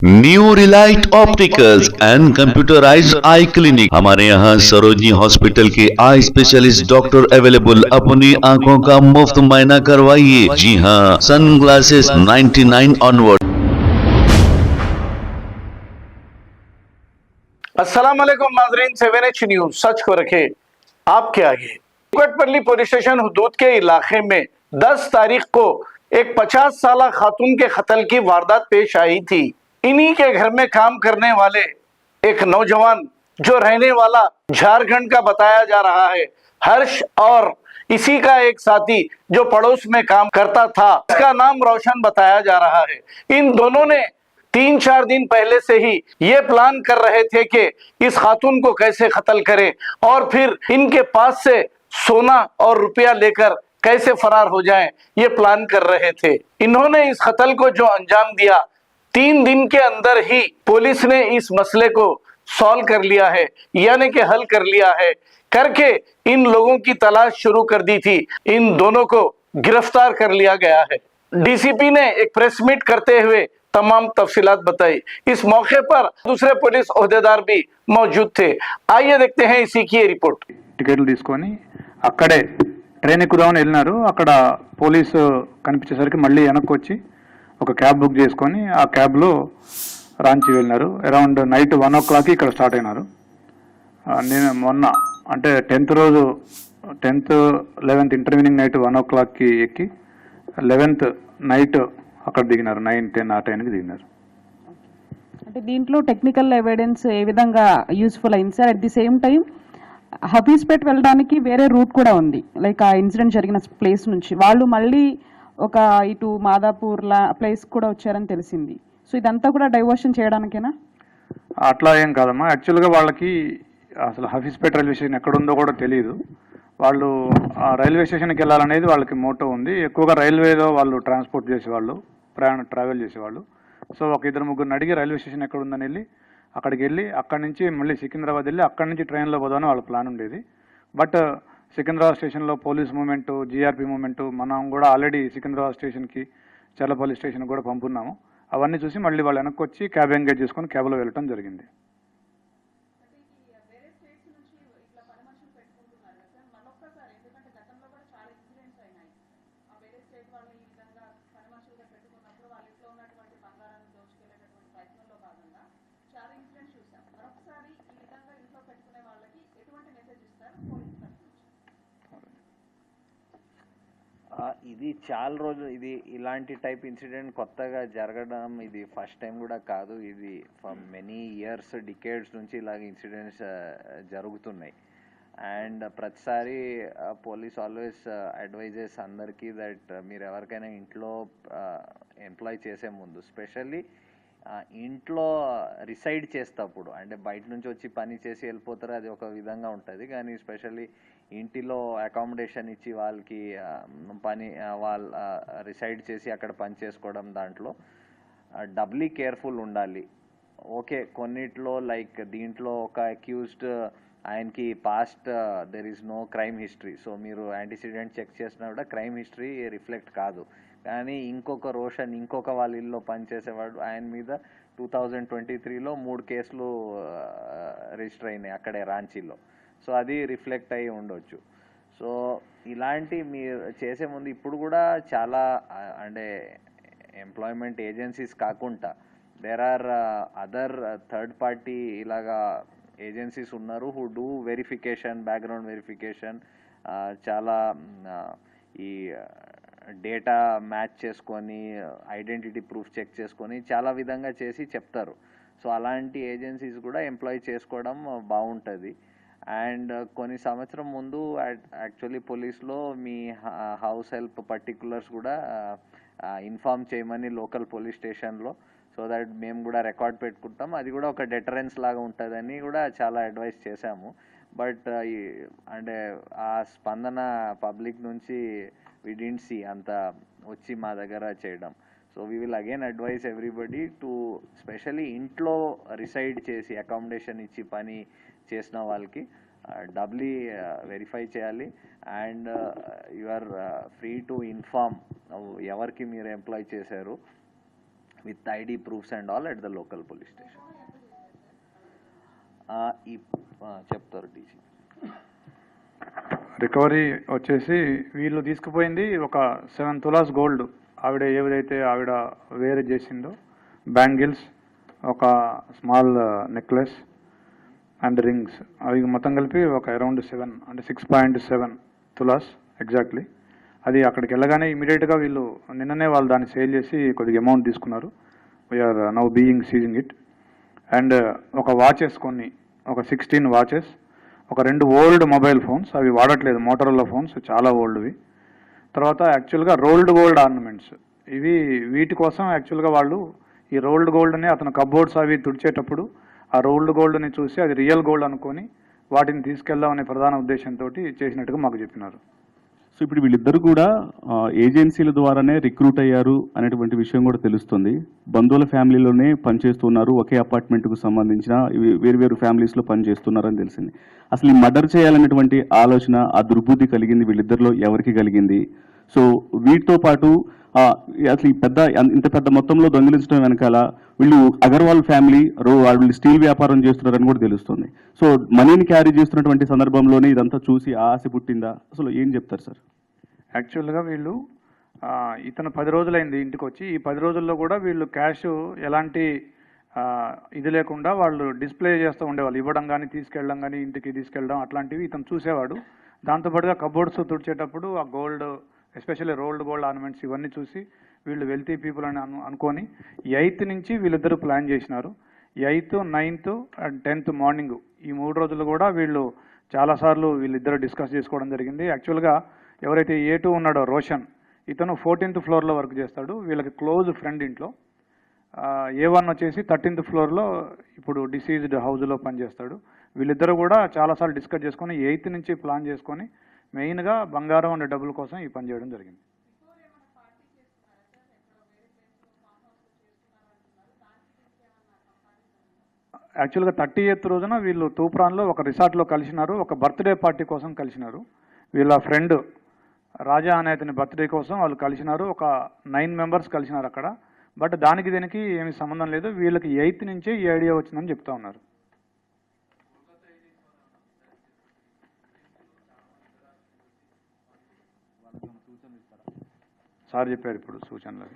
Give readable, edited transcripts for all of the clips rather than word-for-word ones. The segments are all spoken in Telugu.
New Relight opticals and computerised I clinic. हमारे यहाँ सरोजनी हॉस्पिटल के आई स्पेशलिस्ट डॉक्टर अवेलेबल। अपनी आंखों का मुफ्त मुआयना करवाइए। जी हाँ, सन ग्लासेस 99 ऑनवर्ड। अस्सलाम वालेकुम नाज़रीन, 7H न्यूज सच को रखे आपके आगे। कुकटपल्ली पुलिस स्टेशन हुदूद के इलाके में 10 तारीख को एक 50 साला खातून के कत्ल की वारदात पेश आई थी। इन्हीं के घर में काम करने वाले एक नौजवान जो रहने वाला झारखंड का बताया जा रहा है, हर्ष, और इसी का एक साथी जो पड़ोस में काम करता था, इसका नाम रोशन बताया जा रहा है। इन दोनों ने 3-4 दिन पहले से ही ये प्लान कर रहे थे कि इस खातून को कैसे कत्ल करें और फिर इनके पास से सोना और रुपया लेकर कैसे फरार हो जाएं, ये प्लान कर रहे थे। इन्होंने इस कत्ल को जो अंजाम दिया, 3 दिन के अंदर ही पुलिस ने इस मसले को सॉल्व कर लिया है, यानी कि हल कर लिया है, करके इन लोगों की तलाश शुरू कर दी थी। इन दोनों को गिरफ्तार कर लिया गया है। डीसीपी ने एक प्रेस मीट करते हुए तमाम तफसीलात बताई। इस मौके पर दूसरे पुलिस ओहदेदार भी मौजूद थे। आइए देखते हैं इसी की रिपोर्ट। టికెట్లు తీసుకొని అక్కడే ట్రైన్ ఎక్కుదామని వెళ్ళినారు. అక్కడ పోలీసు కనిపించేసరికి మళ్ళీ వెనక్కి వచ్చి ఒక క్యాబ్ బుక్ చేసుకొని ఆ క్యాబ్లో రాంచి వెళ్ళినారు. అరౌండ్ నైట్ 1 o'clock ఇక్కడ స్టార్ట్ అయినారు. నేను మొన్న అంటే 10th రోజు 10th 11th ఇంటర్వ్యూనింగ్ నైట్ 1 o'clockకి ఎక్కి 11th నైట్ అక్కడ దిగినారు. 9, 10 ఆ టైంకి దిగినారు. అంటే దీంట్లో టెక్నికల్ ఎవిడెన్స్ ఏ విధంగా యూస్ఫుల్ అయింది sir? At the same time Hafeezpet వెళ్ళడానికి వేరే రూట్ కూడా ఉంది, లైక్ ఆ ఇన్సిడెంట్ జరిగిన ప్లేస్ నుంచి వాళ్ళు మళ్ళీ ఒక ఇటు మాదాపూర్ ప్లేస్ కూడా వచ్చారని తెలిసింది. సో ఇదంతా కూడా డైవర్షన్ చేయడానికేనా? అట్లా ఏం కాదమ్మా. యాక్చువల్గా వాళ్ళకి అసలు హఫీజ్పేట్ రైల్వే స్టేషన్ ఎక్కడుందో కూడా తెలియదు. వాళ్ళు ఆ రైల్వే స్టేషన్కి వెళ్ళాలనేది వాళ్ళకి మోటో ఉంది. ఎక్కువగా రైల్వేలో వాళ్ళు ట్రాన్స్పోర్ట్ చేసేవాళ్ళు, ట్రావెల్ చేసేవాళ్ళు. సో ఒక 2-3 అడిగి రైల్వే స్టేషన్ ఎక్కడ ఉందని వెళ్ళి అక్కడికి వెళ్ళి అక్కడి నుంచి మళ్ళీ సికింద్రాబాద్ వెళ్ళి అక్కడి నుంచి ట్రైన్లో పోదామని వాళ్ళ ప్లాన్ ఉండేది. బట్ సికింద్రాబాద్ స్టేషన్లో పోలీస్ మూమెంట్, జీఆర్పీ మూమెంట్, మనం కూడా ఆల్రెడీ సికింద్రాబాద్ స్టేషన్కి చల్లపల్లి స్టేషన్కి కూడా పంపున్నాము. అవన్నీ చూసి మళ్ళీ వాళ్ళు వెనక్కి వచ్చి క్యాబ్ ఎంగేజ్ చేసుకొని క్యాబ్లో వెళ్ళటం జరిగింది. ఇది చాలా రోజులు ఇది ఇలాంటి టైప్ ఇన్సిడెంట్ కొత్తగా జరగడం ఇది ఫస్ట్ టైం కూడా కాదు. ఇది ఫర్ మెనీ ఇయర్స్, డికేడ్స్ నుంచి ఇలాగ ఇన్సిడెంట్స్ జరుగుతున్నాయి. అండ్ ప్రతిసారి పోలీస్ ఆల్వేస్ అడ్వైజెస్ అందరికీ దట్ మీరు ఎవరికైనా ఇంట్లో ఎంప్లాయ్ చేసే ముందు, స్పెషల్లీ ఇంట్లో రిసైడ్ చేసేటప్పుడు, అంటే బయట నుంచి వచ్చి పని చేసి వెళ్ళిపోతారు, అది ఒక విధంగా ఉంటుంది. కానీ స్పెషల్లీ ఇంటిలో అకామిడేషన్ ఇచ్చి వాళ్ళకి పని వాళ్ళ రిసైడ్ చేసి అక్కడ పని చేసుకోవడం, దాంట్లో డబ్లీ కేర్ఫుల్ ఉండాలి. ఓకే, కొన్నిట్లో లైక్ దీంట్లో ఒక అక్యూజ్డ్ ఆయనకి past there is no crime history, so మీరు యాంటీసిడెంట్ చెక్ చేసినా కూడా క్రైమ్ హిస్టరీ రిఫ్లెక్ట్ కాదు. కానీ ఇంకొక రోషన్, ఇంకొక వాళ్ళ ఇల్లు పనిచేసేవాడు, ఆయన మీద 2023లో 3 కేసులు రిజిస్టర్ అయినాయి అక్కడే రాంచీలో. సో అది రిఫ్లెక్ట్ అయ్యి ఉండొచ్చు. సో ఇలాంటి మీరు చేసే ముందు ఇప్పుడు కూడా చాలా అంటే ఎంప్లాయ్మెంట్ ఏజెన్సీస్ కాకుండా there are other third party ఇలాగా ఏజెన్సీస్ ఉన్నారు who do verification, background verification, చాలా ఈ డేటా మ్యాచ్ చేసుకొని ఐడెంటిటీ ప్రూఫ్ చెక్ చేసుకొని చాలా విధంగా చేసి చెప్తారు. సో అలాంటి ఏజెన్సీస్ కూడా ఎంప్లాయ్ చేసుకోవడం బాగుంటుంది. అండ్ కొన్ని సంవత్సరం ముందు యాక్చువల్లీ పోలీస్లో మీ హౌస్ హెల్ప్ పర్టికులర్స్ కూడా ఇన్ఫార్మ్ చేయమని లోకల్ పోలీస్ స్టేషన్లో, సో దట్ మేము కూడా రికార్డ్ పెట్టుకుంటాం. అది కూడా ఒక డెటరెన్స్ లాగా ఉంటుందని కూడా చాలా అడ్వైస్ చేశాము. బట్ అంటే ఆ స్పందన పబ్లిక్ నుంచి వి డిడ్ంట్ సీ అంత వచ్చి మా దగ్గర చేయడం. So we will again advise everybody to specially ఇంట్లో రిసైడ్ చేసి అకామిడేషన్ ఇచ్చి పని చేసిన వాళ్ళకి డబ్లీ వెరిఫై చేయాలి. And you are free to inform ఎవరికి మీరు ఎంప్లాయ్ చేశారు. with ID proofs and all at the local police station. చెప్తారు డీసీ. రికవరీ వచ్చేసి వీళ్ళు తీసుకుపోయింది ఒక 7 తులాస్ గోల్డ్, ఆవిడ ఆవిడ వేరే చేసిందో, బ్యాంగిల్స్, ఒక స్మాల్ నెక్లెస్ అండ్ రింగ్స్, అవి మొత్తం కలిపి ఒక అరౌండ్ 7 అంటే 6.7 తులాస్ ఎగ్జాక్ట్లీ. అది అక్కడికి వెళ్ళగానే ఇమీడియట్గా వీళ్ళు నిన్ననే వాళ్ళు దాన్ని సేల్ చేసి కొద్దిగా అమౌంట్ తీసుకున్నారు. We are now being seizing it. And ఒక వాచెస్ కొన్ని, ఒక 16 వాచెస్, ఒక 2 ఓల్డ్ మొబైల్ ఫోన్స్, అవి వాడట్లేదు, మోటరోలా ఫోన్స్, చాలా ఓల్డ్వి. తర్వాత యాక్చువల్గా రోల్డ్ గోల్డ్ ఆర్నమెంట్స్, వీటి కోసం యాక్చువల్గా వాళ్ళు ఈ రోల్డ్ గోల్డ్ని అతను కబోర్డ్స్ అవి తుడిచేటప్పుడు ఆ రోల్డ్ గోల్డ్ని చూసి అది రియల్ గోల్డ్ అనుకొని వాటిని తీసుకెళ్దామనే ప్రధాన ఉద్దేశంతో చేసినట్టుగా మాకు చెప్పినారు. సో ఇప్పుడు వీళ్ళిద్దరు కూడా ఏజెన్సీల ద్వారానే రిక్రూట్ అయ్యారు అనేటువంటి విషయం కూడా తెలుస్తుంది. బంధువుల ఫ్యామిలీలోనే పనిచేస్తున్నారు, ఒకే అపార్ట్మెంట్కు సంబంధించిన వేరు ఫ్యామిలీస్లో పనిచేస్తున్నారని తెలిసింది. అసలు ఈ మర్డర్ చేయాలనేటువంటి ఆలోచన, ఆ దుర్బుద్ధి కలిగింది వీళ్ళిద్దరిలో ఎవరికి కలిగింది? సో వీటితో పాటు అసలు ఇంత పెద్ద మొత్తంలో దొంగిలించడం వెనకాల వీళ్ళు అగర్వాల్ ఫ్యామిలీ వాళ్ళు స్టీల్ వ్యాపారం చేస్తున్నారని కూడా తెలుస్తుంది. సో మనీని క్యారీ చేస్తున్నటువంటి సందర్భంలోనే ఇదంతా చూసి ఆశ పుట్టిందా? అసలు ఏం చెప్తారు సార్? యాక్చువల్గా వీళ్ళు ఇతను 10 రోజులైంది ఇంటికి వచ్చి, ఈ 10 రోజుల్లో కూడా వీళ్ళు క్యాష్ ఎలాంటి ఇది లేకుండా వాళ్ళు డిస్ప్లే చేస్తూ ఉండేవాళ్ళు, ఇవ్వడం కానీ తీసుకెళ్ళడం కానీ ఇంటికి తీసుకెళ్ళడం అట్లాంటివి ఇతను చూసేవాడు. దాంతోపాటుగా కబోర్డ్స్ తుడిచేటప్పుడు ఆ gold, especially rolled gold ornaments ఇవన్నీ చూసి వీళ్ళు వెల్తీ పీపుల్ అని అనుకొని 8th నుంచి వీళ్ళిద్దరూ ప్లాన్ చేసినారు. 8th, 9th and 10th morning, ఈ 3 రోజులు కూడా వీళ్ళు చాలాసార్లు వీళ్ళిద్దరూ డిస్కస్ చేసుకోవడం జరిగింది. యాక్చువల్గా ఎవరైతే A2 ఉన్నాడో రోషన్, ఇతను 14th ఫ్లోర్లో వర్క్ చేస్తాడు, వీళ్ళకి క్లోజ్ ఫ్రెండ్ ఇంట్లో. A1 వచ్చేసి 13th ఫ్లోర్లో ఇప్పుడు డిసీజ్డ్ హౌస్లో పనిచేస్తాడు. వీళ్ళిద్దరూ కూడా చాలాసార్లు డిస్కస్ చేసుకొని 8th నుంచి ప్లాన్ చేసుకొని మెయిన్గా బంగారం అనే డబ్బుల కోసం ఈ పని చేయడం జరిగింది. యాక్చువల్గా 30th రోజున వీళ్ళు తూప్రాన్లో ఒక రిసార్ట్లో కలిసినారు, ఒక బర్త్డే పార్టీ కోసం కలిసినారు. వీళ్ళ ఫ్రెండ్ రాజా అనే అతని బర్త్డే కోసం వాళ్ళు కలిసినారు, ఒక 9 మెంబర్స్ కలిసినారు అక్కడ. బట్ దీనికి ఏమీ సంబంధం లేదు, వీళ్ళకి 8th నుంచే ఈ ఐడియా వచ్చిందని చెప్తా ఉన్నారు. సార్ చెప్పారు ఇప్పుడు సూచనలు.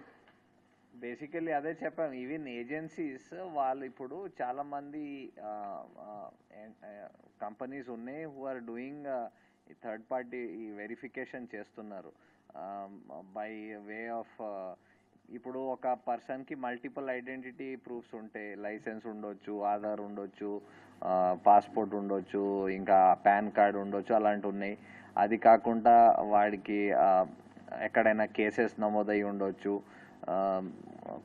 బేసికల్లీ అదే చెప్పాను, ఈవెన్ ఏజెన్సీస్ వాళ్ళు ఇప్పుడు చాలామంది కంపెనీస్ ఉన్నాయి who are doing third party verification చేస్తున్నారు బై వే ఆఫ్. ఇప్పుడు ఒక పర్సన్కి మల్టిపుల్ ఐడెంటిటీ ప్రూఫ్స్ ఉంటాయి, లైసెన్స్ ఉండొచ్చు, ఆధార్ ఉండొచ్చు, పాస్పోర్ట్ ఉండొచ్చు, ఇంకా పాన్ కార్డ్ ఉండొచ్చు, అలాంటివి ఉన్నాయి. అది కాకుండా వాడికి ఎక్కడైనా కేసెస్ నమోదై ఉండొచ్చు,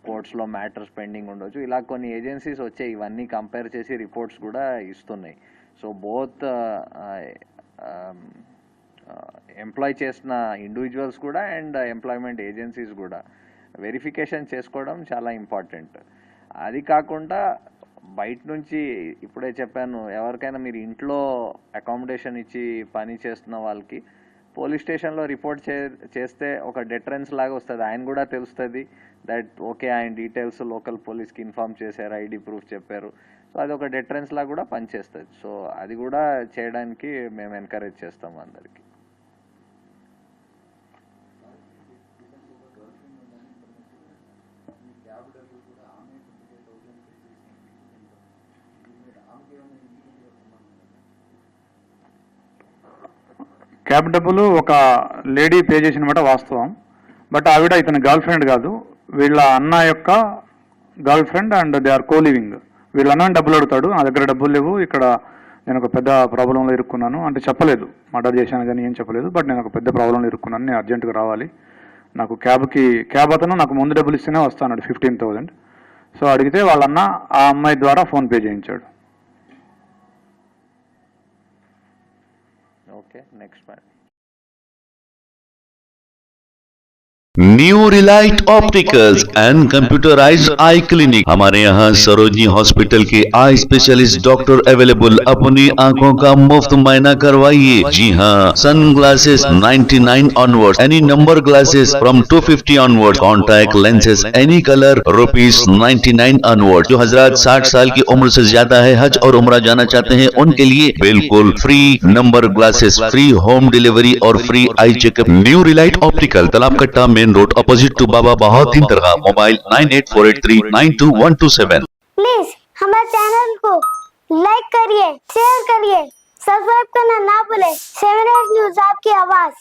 కోర్ట్స్లో మ్యాటర్స్ పెండింగ్ ఉండొచ్చు. ఇలా కొన్ని ఏజెన్సీస్ వచ్చాయి, ఇవన్నీ కంపేర్ చేసి రిపోర్ట్స్ కూడా ఇస్తున్నాయి. సో బోత్ ఎంప్లాయ్ చేసిన ఇండివిజువల్స్ కూడా అండ్ ఎంప్లాయ్మెంట్ ఏజెన్సీస్ కూడా వెరిఫికేషన్ చేసుకోవడం చాలా ఇంపార్టెంట్. అది కాకుండా బయట నుంచి ఇప్పుడే చెప్పాను, ఎవరికైనా మీరు ఇంట్లో అకామిడేషన్ ఇచ్చి పని చేస్తున్న వాళ్ళకి పోలీస్ స్టేషన్లో రిపోర్ట్ చేస్తే ఒక డెటరెన్స్ లాగా వస్తుంది. ఆయన కూడా తెలుస్తుంది దట్ ఓకే ఆయన డీటెయిల్స్ లోకల్ పోలీస్కి ఇన్ఫార్మ్ చేశారు, ఐడి ప్రూఫ్ చెప్పారు. సో అది ఒక డెటరెన్స్ లాగా కూడా పనిచేస్తుంది. సో అది కూడా చేయడానికి మేము ఎంకరేజ్ చేస్తాము అందరికీ. క్యాబ్ డబ్బులు ఒక లేడీ పే చేసినమాట వాస్తవం, బట్ ఆవిడ ఇతని గర్ల్ ఫ్రెండ్ కాదు, వీళ్ళ అన్న యొక్క girlfriend and they are coliving. వీళ్ళ అన్న డబ్బులు అడుగుతాడు, నా దగ్గర డబ్బులు లేవు, ఇక్కడ నేను ఒక పెద్ద ప్రాబ్లంలో ఇరుక్కున్నాను అంటే చెప్పలేదు, మర్డర్ చేశాను కానీ ఏం చెప్పలేదు, బట్ నేను ఒక పెద్ద ప్రాబ్లంలో ఇరుక్కున్నాను, నేను అర్జెంటుగా రావాలి, నాకు క్యాబ్ అతను నాకు ముందు డబ్బులు ఇస్తేనే వస్తాను 15,000. సో అడిగితే వాళ్ళన్న ఆ అమ్మాయి ద్వారా ఫోన్పే చేయించాడు. Okay, next new Relight opticals and computerised I clinic. हमारे यहाँ सरोजनी हॉस्पिटल के आई स्पेशलिस्ट डॉक्टर अवेलेबल। अपनी आंखों का मुफ्त मायना करवाइए। जी हाँ, sunglasses 99 onward, any number glasses from 250 onward, contact lenses any colour ₹99 onward. जो हजरात 60 साल की उम्र से ज्यादा है, हज और उम्रा जाना चाहते हैं, उनके लिए बिल्कुल free number glasses, free home delivery और free eye checkup. New Relight Optical, Talab Katta, main road, opposite to Baba Bahauddin दरगाह। मोबाइल 9848392127। प्लीज हमारे चैनल को लाइक करिए, शेयर करिए, सब्सक्राइब करना ना भूले। 7 न्यूज़ आपकी आवाज।